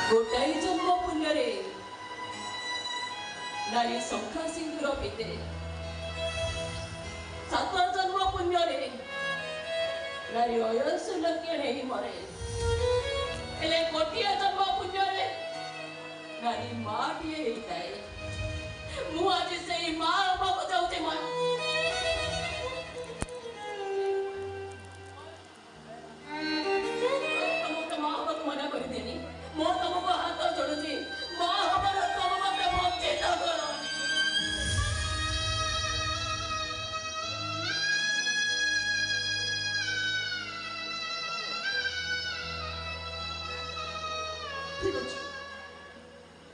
गोटाई जन्म पुण्य रे नारी शंखा सिंधुर पिते सात जन्म पुण्य रे नारी अयसुलक्ष्य नहीं मरे एले गोटिया जन्म पुण्य रे नारी माटिए होता मु आज से माँ बाबू जाऊे माँ मना कर देनी मो तुमको हाथ जोड़ुची माँ हमारा तुम मत बंचित करो ठीक अच्छे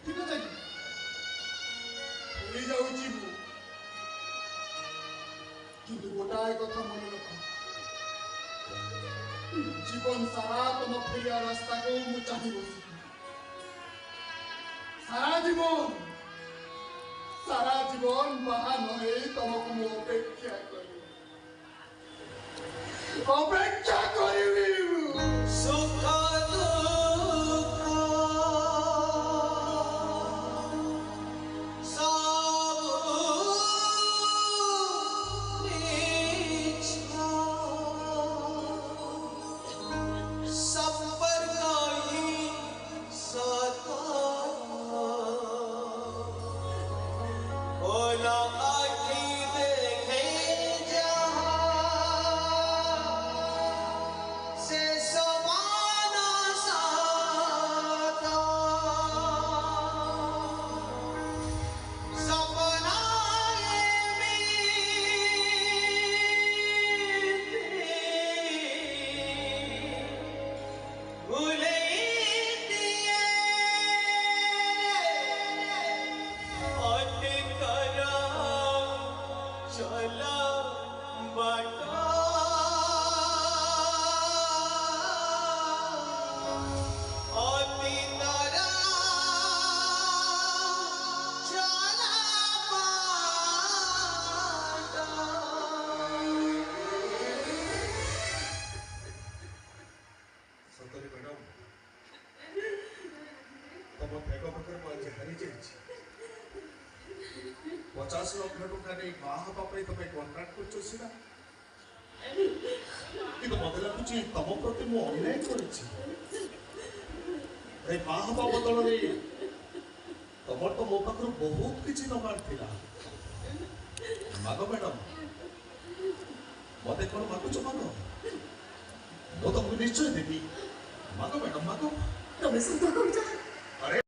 ठीक अच्छे भूली जाऊची मु किंतु गोटाए कथा मन रख जीवन सारा तुम फेरिया रास्ता को मु चाहि बसी सारा जीवन बाहा नहे तुमको मु अपेक्षा करी सुख पचास लाख टका नहीं बाहा तुम कंट्राक्ट कर मत लगुच तुम प्रति मु अन्याय कर बदल तुम तो मो पाखर बहुत किसी नबार था माग मैडम मत कौन मागुच माग मु तुमको निश्चय देवी माग मैडम माग तुम सत कह